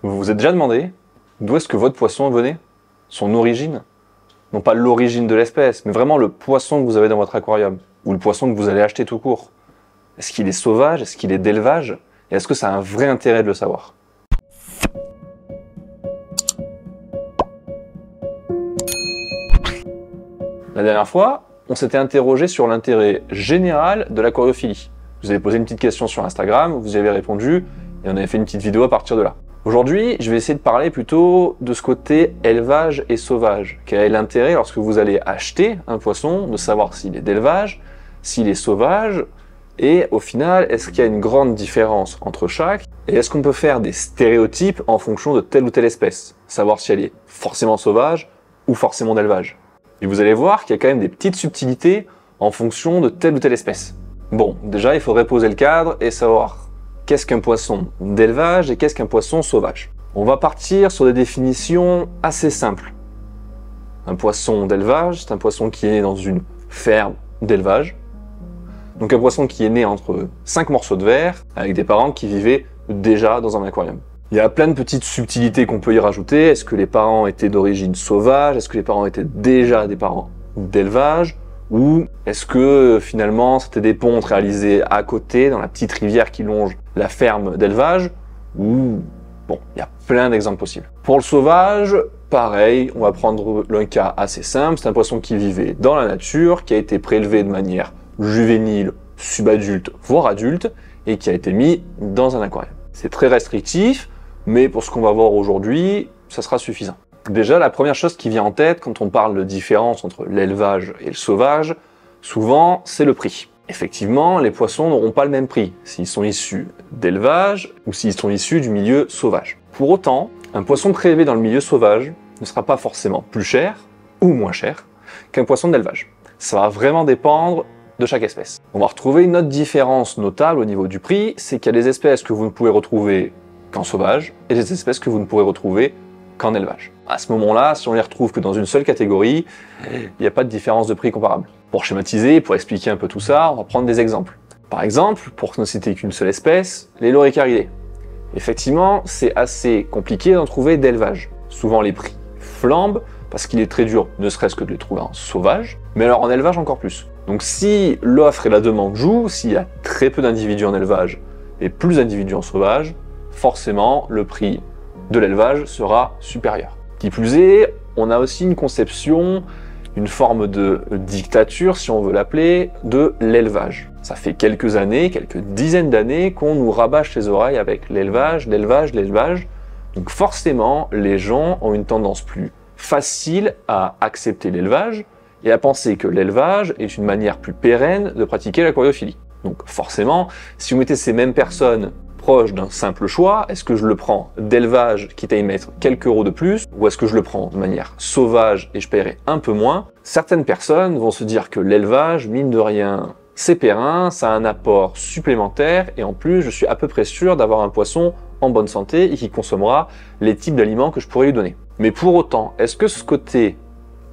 Vous vous êtes déjà demandé d'où est-ce que votre poisson venait? Son origine? Non pas l'origine de l'espèce, mais vraiment le poisson que vous avez dans votre aquarium, ou le poisson que vous allez acheter tout court. Est-ce qu'il est sauvage? Est-ce qu'il est d'élevage? Et est-ce que ça a un vrai intérêt de le savoir? La dernière fois, on s'était interrogé sur l'intérêt général de l'aquariophilie. Vous avez posé une petite question sur Instagram, vous y avez répondu, et on avait fait une petite vidéo à partir de là. Aujourd'hui, je vais essayer de parler plutôt de ce côté élevage et sauvage. Quel est l'intérêt lorsque vous allez acheter un poisson, de savoir s'il est d'élevage, s'il est sauvage, et au final, est-ce qu'il y a une grande différence entre chaque, et est-ce qu'on peut faire des stéréotypes en fonction de telle ou telle espèce, savoir si elle est forcément sauvage ou forcément d'élevage. Et vous allez voir qu'il y a quand même des petites subtilités en fonction de telle ou telle espèce. Bon, déjà, il faudrait poser le cadre et savoir qu'est-ce qu'un poisson d'élevage et qu'est-ce qu'un poisson sauvage. On va partir sur des définitions assez simples. Un poisson d'élevage, c'est un poisson qui est né dans une ferme d'élevage. Donc un poisson qui est né entre 5 morceaux de verre avec des parents qui vivaient déjà dans un aquarium. Il y a plein de petites subtilités qu'on peut y rajouter. Est-ce que les parents étaient d'origine sauvage? Est-ce que les parents étaient déjà des parents d'élevage? Ou est-ce que finalement c'était des pontes réalisés à côté, dans la petite rivière qui longe la ferme d'élevage? Ou bon, il y a plein d'exemples possibles. Pour le sauvage, pareil, on va prendre un cas assez simple. C'est un poisson qui vivait dans la nature, qui a été prélevé de manière juvénile, subadulte, voire adulte, et qui a été mis dans un aquarium. C'est très restrictif, mais pour ce qu'on va voir aujourd'hui, ça sera suffisant. Déjà, la première chose qui vient en tête quand on parle de différence entre l'élevage et le sauvage, souvent, c'est le prix. Effectivement, les poissons n'auront pas le même prix s'ils sont issus d'élevage ou s'ils sont issus du milieu sauvage. Pour autant, un poisson prélevé dans le milieu sauvage ne sera pas forcément plus cher ou moins cher qu'un poisson d'élevage. Ça va vraiment dépendre de chaque espèce. On va retrouver une autre différence notable au niveau du prix, c'est qu'il y a des espèces que vous ne pouvez retrouver qu'en sauvage et des espèces que vous ne pourrez retrouver qu'en élevage. À ce moment-là, si on les retrouve que dans une seule catégorie, il n'y a pas de différence de prix comparable. Pour schématiser, pour expliquer un peu tout ça, on va prendre des exemples. Par exemple, pour ne citer qu'une seule espèce, les loricaridés. Effectivement, c'est assez compliqué d'en trouver d'élevage. Souvent les prix flambent parce qu'il est très dur, ne serait-ce que de les trouver en sauvage, mais alors en élevage encore plus. Donc si l'offre et la demande jouent, s'il y a très peu d'individus en élevage et plus d'individus en sauvage, forcément le prix de l'élevage sera supérieur. Qui plus est, on a aussi une conception, une forme de dictature, si on veut l'appeler, de l'élevage. Ça fait quelques années, quelques dizaines d'années qu'on nous rabâche les oreilles avec l'élevage, l'élevage, l'élevage. Donc forcément, les gens ont une tendance plus facile à accepter l'élevage et à penser que l'élevage est une manière plus pérenne de pratiquer l'aquariophilie. Donc forcément, si vous mettez ces mêmes personnes proche d'un simple choix, est-ce que je le prends d'élevage quitte à y mettre quelques euros de plus, ou est-ce que je le prends de manière sauvage et je paierai un peu moins? Certaines personnes vont se dire que l'élevage, mine de rien, c'est périn, ça a un apport supplémentaire, et en plus je suis à peu près sûr d'avoir un poisson en bonne santé et qui consommera les types d'aliments que je pourrais lui donner. Mais pour autant, est-ce que ce côté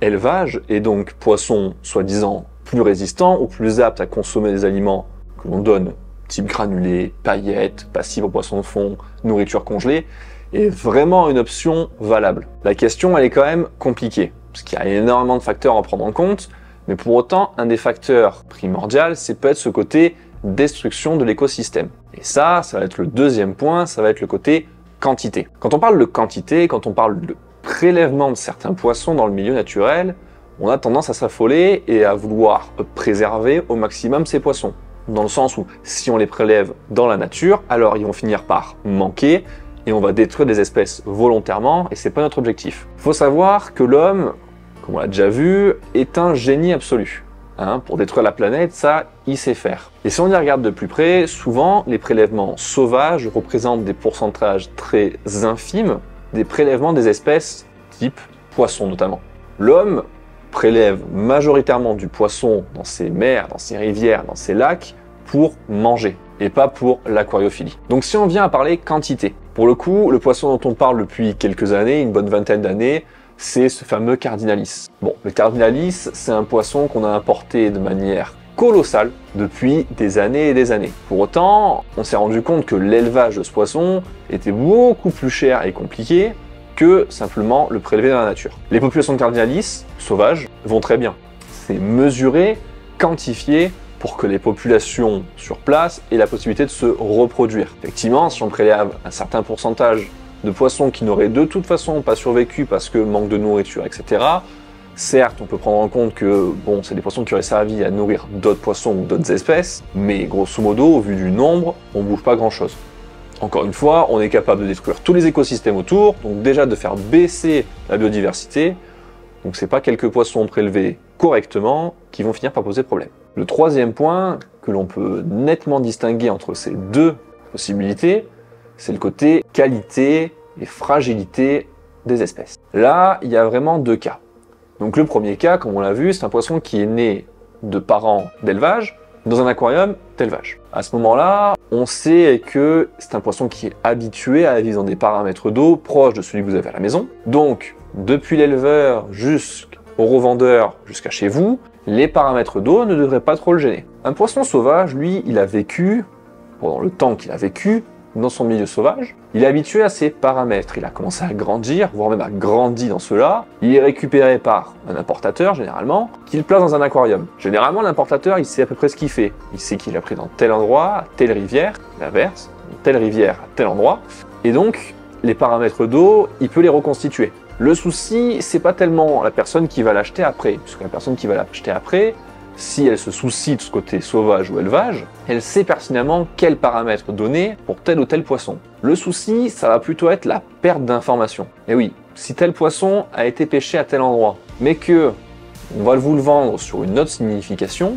élevage, et donc poisson soi-disant plus résistant ou plus apte à consommer des aliments que l'on donne type granulés, paillettes, passifs aux poissons de fond, nourriture congelée, est vraiment une option valable. La question, elle est quand même compliquée, parce qu'il y a énormément de facteurs à prendre en compte, mais pour autant, un des facteurs primordiaux, c'est peut-être ce côté destruction de l'écosystème. Et ça va être le deuxième point, ça va être le côté quantité. Quand on parle de quantité, quand on parle de prélèvement de certains poissons dans le milieu naturel, on a tendance à s'affoler et à vouloir préserver au maximum ces poissons. Dans le sens où, si on les prélève dans la nature, alors ils vont finir par manquer et on va détruire des espèces volontairement et c'est pas notre objectif. Il faut savoir que l'homme, comme on l'a déjà vu, est un génie absolu. Pour détruire la planète, ça, il sait faire. Et si on y regarde de plus près, souvent, les prélèvements sauvages représentent des pourcentages très infimes des prélèvements des espèces type poisson notamment. L'homme prélève majoritairement du poisson dans ses mers, dans ses rivières, dans ses lacs pour manger et pas pour l'aquariophilie. Donc si on vient à parler quantité, pour le coup, le poisson dont on parle depuis quelques années, une bonne vingtaine d'années, c'est ce fameux Cardinalis. Bon, le Cardinalis, c'est un poisson qu'on a importé de manière colossal depuis des années et des années. Pour autant, on s'est rendu compte que l'élevage de ce poisson était beaucoup plus cher et compliqué que simplement le prélever dans la nature. Les populations de Cardinalis sauvages vont très bien. C'est mesuré, quantifié pour que les populations sur place aient la possibilité de se reproduire. Effectivement, si on prélève un certain pourcentage de poissons qui n'auraient de toute façon pas survécu parce que manque de nourriture, etc., certes, on peut prendre en compte que bon, c'est des poissons qui auraient servi à nourrir d'autres poissons ou d'autres espèces, mais grosso modo, au vu du nombre, on ne bouge pas grand-chose. Encore une fois, on est capable de détruire tous les écosystèmes autour, donc déjà de faire baisser la biodiversité. Donc c'est pas quelques poissons prélevés correctement qui vont finir par poser problème. Le troisième point que l'on peut nettement distinguer entre ces deux possibilités, c'est le côté qualité et fragilité des espèces. Là, il y a vraiment deux cas. Donc le premier cas, comme on l'a vu, c'est un poisson qui est né de parents d'élevage dans un aquarium d'élevage. À ce moment-là, on sait que c'est un poisson qui est habitué à vivre dans des paramètres d'eau proches de celui que vous avez à la maison. Donc, depuis l'éleveur jusqu'au revendeur, jusqu'à chez vous, les paramètres d'eau ne devraient pas trop le gêner. Un poisson sauvage, lui, il a vécu, pendant le temps qu'il a vécu, dans son milieu sauvage, il est habitué à ces paramètres, il a commencé à grandir, voire même à grandir dans cela, il est récupéré par un importateur généralement, qui le place dans un aquarium. Généralement l'importateur il sait à peu près ce qu'il fait, il sait qu'il a pris dans tel endroit, à telle rivière, l'inverse, telle rivière à tel endroit, et donc les paramètres d'eau, il peut les reconstituer. Le souci, c'est pas tellement la personne qui va l'acheter après, puisque la personne qui va l'acheter après, si elle se soucie de ce côté sauvage ou élevage, elle sait pertinemment quels paramètres donner pour tel ou tel poisson. Le souci, ça va plutôt être la perte d'information. Et oui, si tel poisson a été pêché à tel endroit, mais que on va vous le vendre sur une autre signification,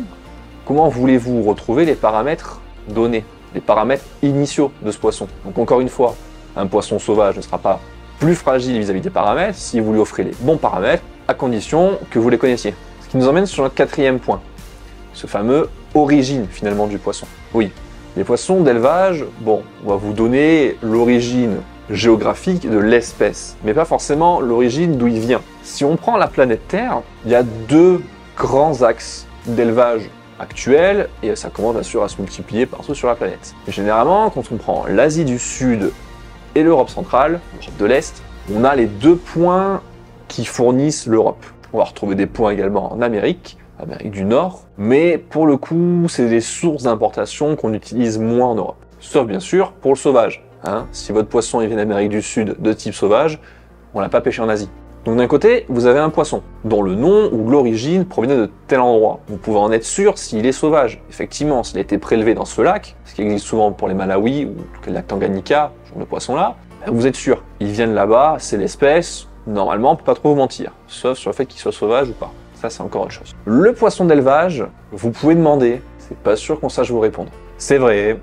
comment voulez-vous retrouver les paramètres donnés, les paramètres initiaux de ce poisson? Donc encore une fois, un poisson sauvage ne sera pas plus fragile vis-à-vis des paramètres si vous lui offrez les bons paramètres, à condition que vous les connaissiez. Ce qui nous emmène sur notre quatrième point, ce fameux origine finalement du poisson. Oui, les poissons d'élevage, bon, on va vous donner l'origine géographique de l'espèce, mais pas forcément l'origine d'où il vient. Si on prend la planète Terre, il y a deux grands axes d'élevage actuels, et ça commence bien sûr à se multiplier partout sur la planète. Et généralement, quand on prend l'Asie du Sud et l'Europe centrale, l'Europe de l'Est, on a les deux points qui fournissent l'Europe. On va retrouver des points également en Amérique du Nord, mais pour le coup, c'est des sources d'importation qu'on utilise moins en Europe. Sauf bien sûr pour le sauvage. Si votre poisson il vient d'Amérique du Sud de type sauvage, on l'a pas pêché en Asie. Donc d'un côté, vous avez un poisson dont le nom ou l'origine provenait de tel endroit. Vous pouvez en être sûr s'il est sauvage. Effectivement, s'il a été prélevé dans ce lac, ce qui existe souvent pour les Malawi ou le lac Tanganyika, ce genre de poisson-là, vous êtes sûr. Ils viennent là-bas, c'est l'espèce, normalement on peut pas trop vous mentir, sauf sur le fait qu'il soit sauvage ou pas. Ça, c'est encore autre chose. Le poisson d'élevage, vous pouvez demander, c'est pas sûr qu'on sache vous répondre. C'est vrai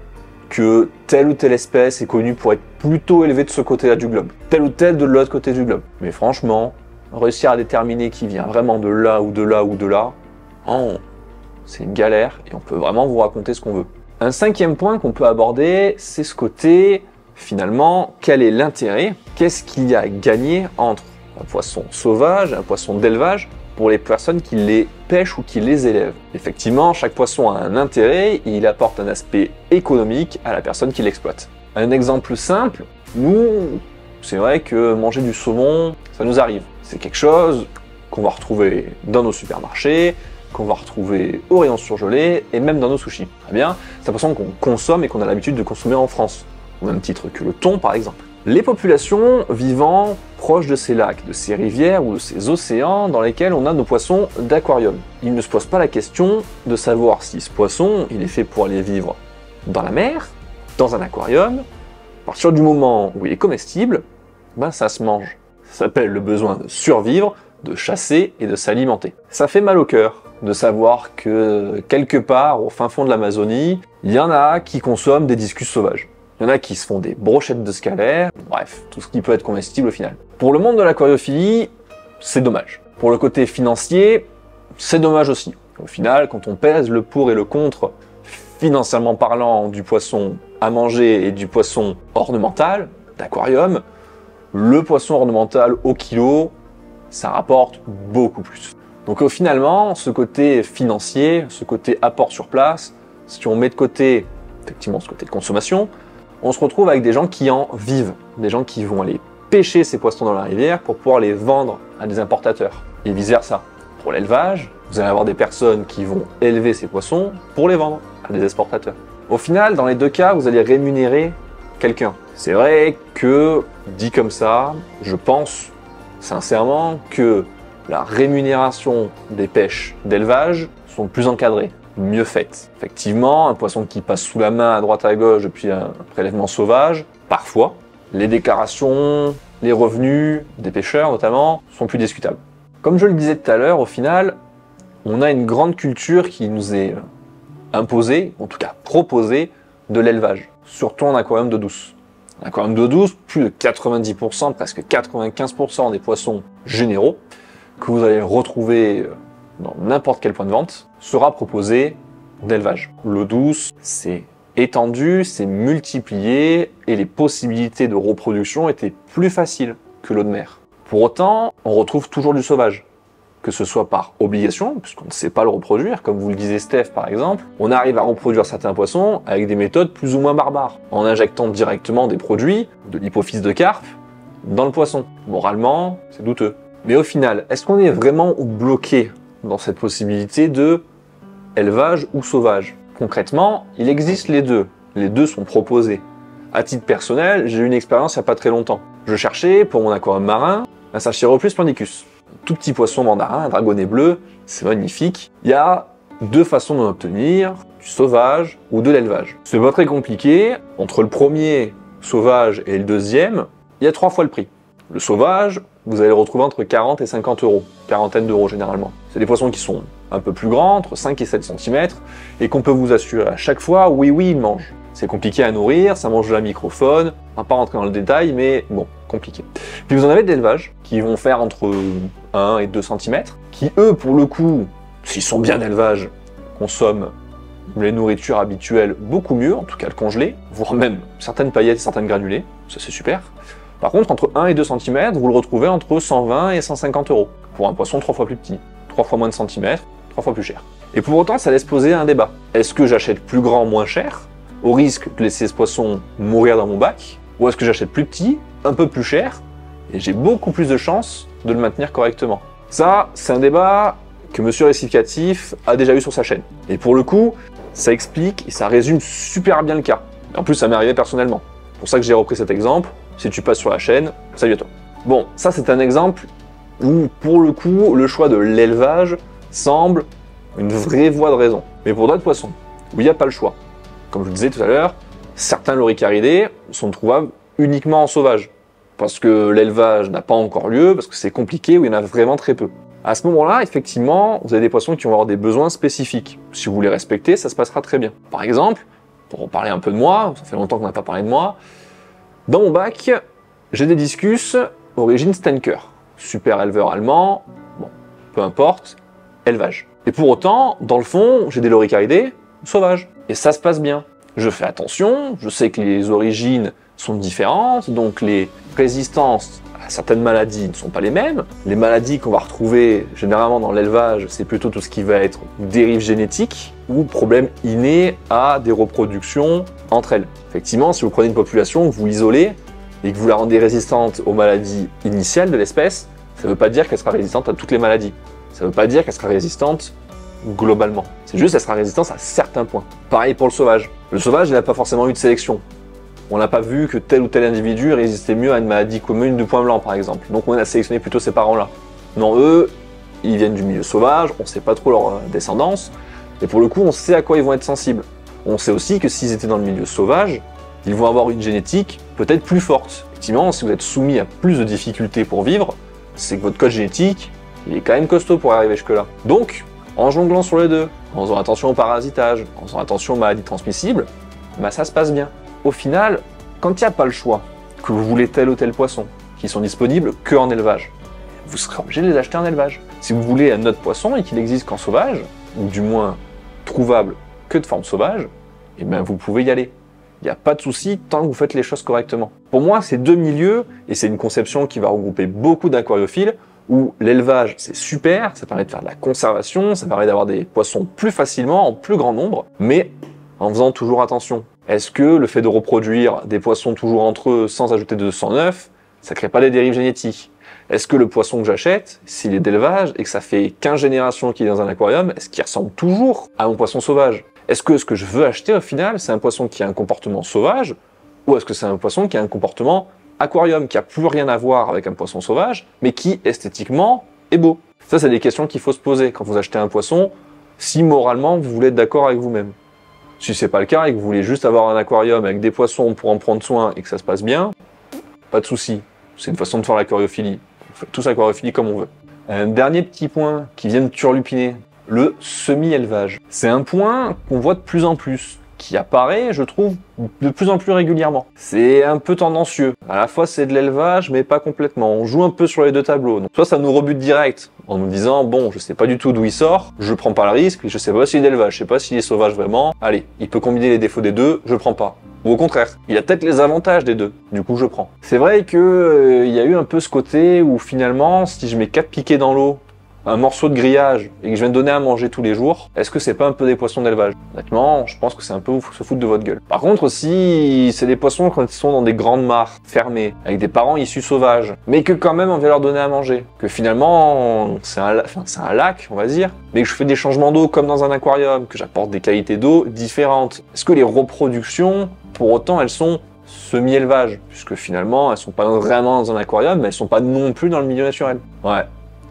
que telle ou telle espèce est connue pour être plutôt élevée de ce côté-là du globe, telle ou telle de l'autre côté du globe. Mais franchement, réussir à déterminer qui vient vraiment de là ou de là ou de là, c'est une galère et on peut vraiment vous raconter ce qu'on veut. Un cinquième point qu'on peut aborder, c'est ce côté, finalement, quel est l'intérêt, qu'est-ce qu'il y a à gagner entre un poisson sauvage et un poisson d'élevage pour les personnes qui les pêchent ou qui les élèvent. Effectivement, chaque poisson a un intérêt et il apporte un aspect économique à la personne qui l'exploite. Un exemple simple, nous, c'est vrai que manger du saumon, ça nous arrive. C'est quelque chose qu'on va retrouver dans nos supermarchés, qu'on va retrouver au rayon surgelé et même dans nos sushis. Très bien, c'est un poisson qu'on consomme et qu'on a l'habitude de consommer en France, au même titre que le thon par exemple. Les populations vivant proches de ces lacs, de ces rivières ou de ces océans dans lesquels on a nos poissons d'aquarium. Ils ne se posent pas la question de savoir si ce poisson, il est fait pour aller vivre dans la mer, dans un aquarium. À partir du moment où il est comestible, ça se mange. Ça s'appelle le besoin de survivre, de chasser et de s'alimenter. Ça fait mal au cœur de savoir que quelque part au fin fond de l'Amazonie, il y en a qui consomment des discus sauvages. Il y en a qui se font des brochettes de scalaire, bref, tout ce qui peut être comestible au final. Pour le monde de l'aquariophilie, c'est dommage. Pour le côté financier, c'est dommage aussi. Au final, quand on pèse le pour et le contre, financièrement parlant, du poisson à manger et du poisson ornemental, d'aquarium, le poisson ornemental au kilo, ça rapporte beaucoup plus. Donc finalement, ce côté financier, ce côté apport sur place, si on met de côté, effectivement, ce côté de consommation, on se retrouve avec des gens qui en vivent, des gens qui vont aller pêcher ces poissons dans la rivière pour pouvoir les vendre à des importateurs, et vice-versa. Pour l'élevage, vous allez avoir des personnes qui vont élever ces poissons pour les vendre à des exportateurs. Au final, dans les deux cas, vous allez rémunérer quelqu'un. C'est vrai que, dit comme ça, je pense sincèrement que la rémunération des pêches d'élevage sont plus encadrées, mieux faites. Effectivement, un poisson qui passe sous la main à droite à gauche depuis un prélèvement sauvage, parfois, les déclarations, les revenus des pêcheurs notamment, sont plus discutables. Comme je le disais tout à l'heure, au final, on a une grande culture qui nous est imposée, en tout cas proposée, de l'élevage, surtout en aquarium d'eau douce. En aquarium d'eau douce, plus de 90%, presque 95% des poissons généraux que vous allez retrouver dans n'importe quel point de vente sera proposé d'élevage. L'eau douce, c'est étendu, c'est multiplié et les possibilités de reproduction étaient plus faciles que l'eau de mer. Pour autant, on retrouve toujours du sauvage, que ce soit par obligation, puisqu'on ne sait pas le reproduire, comme vous le disait Steph par exemple, on arrive à reproduire certains poissons avec des méthodes plus ou moins barbares, en injectant directement des produits, de l'hypophyse de carpe, dans le poisson. Moralement, c'est douteux. Mais au final, est-ce qu'on est vraiment bloqué dans cette possibilité de élevage ou sauvage? Concrètement, il existe les deux. Les deux sont proposés. À titre personnel, j'ai eu une expérience il n'y a pas très longtemps. Je cherchais pour mon aquarium marin un Sachiropus splendicus. Un tout petit poisson mandarin, un dragonnet bleu, c'est magnifique. Il y a deux façons d'en obtenir, du sauvage ou de l'élevage. C'est pas très compliqué. Entre le premier sauvage et le deuxième, il y a 3 fois le prix. Le sauvage, vous allez le retrouver entre 40 et 50 euros, quarantaine d'euros généralement. C'est des poissons qui sont un peu plus grands, entre 5 et 7 cm, et qu'on peut vous assurer à chaque fois, oui, ils mangent. C'est compliqué à nourrir, ça mange de la microfaune, on va pas rentrer dans le détail, mais bon, compliqué. Puis vous en avez d'élevage, qui vont faire entre 1 et 2 cm, qui eux, pour le coup, s'ils sont bien d'élevage, consomment les nourritures habituelles beaucoup mieux, en tout cas le congelé, voire même certaines paillettes et certaines granulés, ça c'est super. Par contre, entre 1 et 2 cm, vous le retrouvez entre 120 et 150 euros, pour un poisson 3 fois plus petit, 3 fois moins de centimètres, 3 fois plus cher. Et pour autant, ça laisse poser un débat. Est-ce que j'achète plus grand, moins cher, au risque de laisser ce poisson mourir dans mon bac, ou est-ce que j'achète plus petit, un peu plus cher, et j'ai beaucoup plus de chances de le maintenir correctement? Ça, c'est un débat que Monsieur Récipicatif a déjà eu sur sa chaîne. Et pour le coup, ça explique et ça résume super bien le cas. Et en plus, ça m'est arrivé personnellement. C'est pour ça que j'ai repris cet exemple. Si tu passes sur la chaîne, salut à toi. Bon, ça c'est un exemple où, pour le coup, le choix de l'élevage semble une vraie voie de raison. Mais pour d'autres poissons, où il n'y a pas le choix, comme je le disais tout à l'heure, certains loricaridés sont trouvables uniquement en sauvage, parce que l'élevage n'a pas encore lieu, parce que c'est compliqué, ou il y en a vraiment très peu. À ce moment-là, effectivement, vous avez des poissons qui vont avoir des besoins spécifiques. Si vous les respectez, ça se passera très bien. Par exemple, pour en parler un peu de moi, ça fait longtemps qu'on n'a pas parlé de moi, dans mon bac, j'ai des discus origine Stenker. Super éleveur allemand, bon, peu importe, élevage. Et pour autant, dans le fond, j'ai des loricaridés sauvages. Et ça se passe bien. Je fais attention, je sais que les origines sont différentes, donc les résistances à certaines maladies ne sont pas les mêmes. Les maladies qu'on va retrouver généralement dans l'élevage, c'est plutôt tout ce qui va être dérive génétique ou problème inné à des reproductions entre elles. Effectivement, si vous prenez une population, que vous l'isolez et que vous la rendez résistante aux maladies initiales de l'espèce, ça ne veut pas dire qu'elle sera résistante à toutes les maladies. Ça ne veut pas dire qu'elle sera résistante globalement. C'est juste qu'elle sera résistante à certains points. Pareil pour le sauvage. Le sauvage, il n'a pas forcément eu de sélection. On n'a pas vu que tel ou tel individu résistait mieux à une maladie commune du point blanc, par exemple. Donc on a sélectionné plutôt ces parents-là. Non, eux, ils viennent du milieu sauvage, on ne sait pas trop leur descendance, et pour le coup, on sait à quoi ils vont être sensibles. On sait aussi que s'ils étaient dans le milieu sauvage, ils vont avoir une génétique peut-être plus forte. Effectivement, si vous êtes soumis à plus de difficultés pour vivre, c'est que votre code génétique, il est quand même costaud pour arriver jusque-là. Donc, en jonglant sur les deux, en faisant attention au parasitage, en faisant attention aux maladies transmissibles, bah ça se passe bien. Au final, quand il n'y a pas le choix, que vous voulez tel ou tel poisson, qui sont disponibles que en élevage, vous serez obligé de les acheter en élevage. Si vous voulez un autre poisson et qu'il n'existe qu'en sauvage, ou du moins trouvable que de forme sauvage, eh bien vous pouvez y aller. Il n'y a pas de souci tant que vous faites les choses correctement. Pour moi, c'est deux milieux, et c'est une conception qui va regrouper beaucoup d'aquariophiles, où l'élevage c'est super, ça permet de faire de la conservation, ça permet d'avoir des poissons plus facilement, en plus grand nombre, mais en faisant toujours attention. Est-ce que le fait de reproduire des poissons toujours entre eux sans ajouter de sang neuf, ça crée pas des dérives génétiques? Est-ce que le poisson que j'achète, s'il est d'élevage et que ça fait 15 générations qu'il est dans un aquarium, est-ce qu'il ressemble toujours à mon poisson sauvage? Est-ce que ce que je veux acheter au final, c'est un poisson qui a un comportement sauvage, ou est-ce que c'est un poisson qui a un comportement aquarium, qui a plus rien à voir avec un poisson sauvage, mais qui esthétiquement est beau? Ça, c'est des questions qu'il faut se poser quand vous achetez un poisson, si moralement vous voulez être d'accord avec vous-même. Si c'est pas le cas et que vous voulez juste avoir un aquarium avec des poissons pour en prendre soin et que ça se passe bien, pas de souci. C'est une façon de faire l'aquariophilie. On fait tous l'aquariophilie comme on veut. Un dernier petit point qui vient de turlupiner, le semi-élevage. C'est un point qu'on voit de plus en plus, qui apparaît, je trouve, de plus en plus régulièrement. C'est un peu tendancieux. À la fois, c'est de l'élevage, mais pas complètement. On joue un peu sur les deux tableaux. Donc, soit ça nous rebute direct, en nous disant, bon, je sais pas du tout d'où il sort, je prends pas le risque, je sais pas s'il est d'élevage, je sais pas s'il est sauvage vraiment. Allez, il peut combiner les défauts des deux, je prends pas. Ou au contraire, il a peut-être les avantages des deux, du coup je prends. C'est vrai que y a eu un peu ce côté où finalement, si je mets 4 piquets dans l'eau, un morceau de grillage et que je viens de donner à manger tous les jours, est-ce que c'est pas un peu des poissons d'élevage? Honnêtement, je pense que c'est un peu se foutre de votre gueule. Par contre, si c'est des poissons quand ils sont dans des grandes mares fermées, avec des parents issus sauvages, mais que quand même on vient leur donner à manger, que finalement c'est un lac, on va dire, mais que je fais des changements d'eau comme dans un aquarium, que j'apporte des qualités d'eau différentes, est-ce que les reproductions, pour autant, elles sont semi-élevage, puisque finalement elles sont pas vraiment dans un aquarium, mais elles sont pas non plus dans le milieu naturel. Ouais.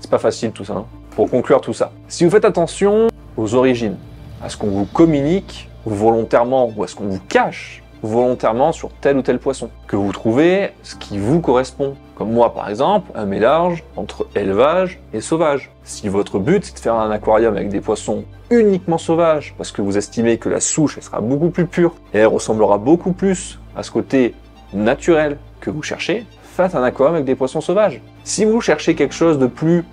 C'est pas facile tout ça, hein. Pour conclure tout ça. Si vous faites attention aux origines, à ce qu'on vous communique volontairement ou à ce qu'on vous cache volontairement sur tel ou tel poisson, que vous trouvez ce qui vous correspond. Comme moi par exemple, un mélange entre élevage et sauvage. Si votre but c'est de faire un aquarium avec des poissons uniquement sauvages, parce que vous estimez que la souche elle sera beaucoup plus pure et elle ressemblera beaucoup plus à ce côté naturel que vous cherchez, faites un aquarium avec des poissons sauvages. Si vous cherchez quelque chose de plus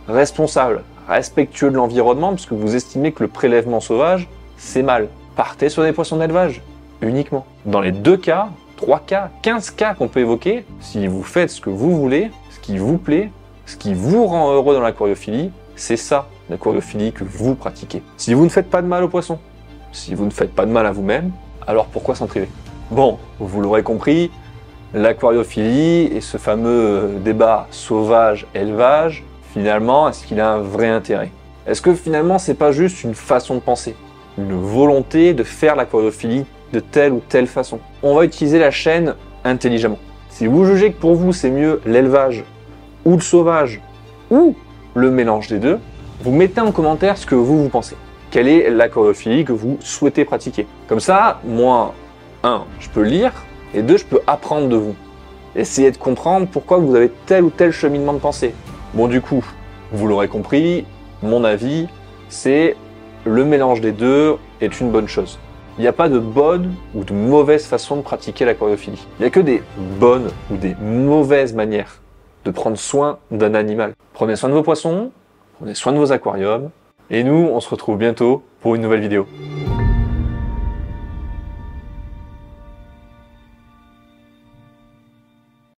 responsable, respectueux de l'environnement, parce que vous estimez que le prélèvement sauvage, c'est mal, partez sur des poissons d'élevage, uniquement. Dans les 2 cas, 3 cas, 15 cas qu'on peut évoquer, si vous faites ce que vous voulez, ce qui vous plaît, ce qui vous rend heureux dans l'aquariophilie, c'est ça, l'aquariophilie que vous pratiquez. Si vous ne faites pas de mal aux poissons, si vous ne faites pas de mal à vous-même, alors pourquoi s'en priver? Bon, vous l'aurez compris, l'aquariophilie et ce fameux débat sauvage-élevage, finalement, est-ce qu'il a un vrai intérêt? Est-ce que finalement, c'est pas juste une façon de penser, une volonté de faire l'aquariophilie de telle ou telle façon? On va utiliser la chaîne intelligemment. Si vous jugez que pour vous, c'est mieux l'élevage ou le sauvage ou le mélange des deux, vous mettez en commentaire ce que vous pensez. Quelle est l'aquariophilie que vous souhaitez pratiquer? Comme ça, moi, 1, je peux lire, et 2, je peux apprendre de vous. Essayez de comprendre pourquoi vous avez tel ou tel cheminement de pensée. Bon, du coup, vous l'aurez compris, mon avis, c'est le mélange des deux est une bonne chose. Il n'y a pas de bonne ou de mauvaise façon de pratiquer l'aquariophilie. Il n'y a que des bonnes ou des mauvaises manières de prendre soin d'un animal. Prenez soin de vos poissons, prenez soin de vos aquariums, et nous, on se retrouve bientôt pour une nouvelle vidéo.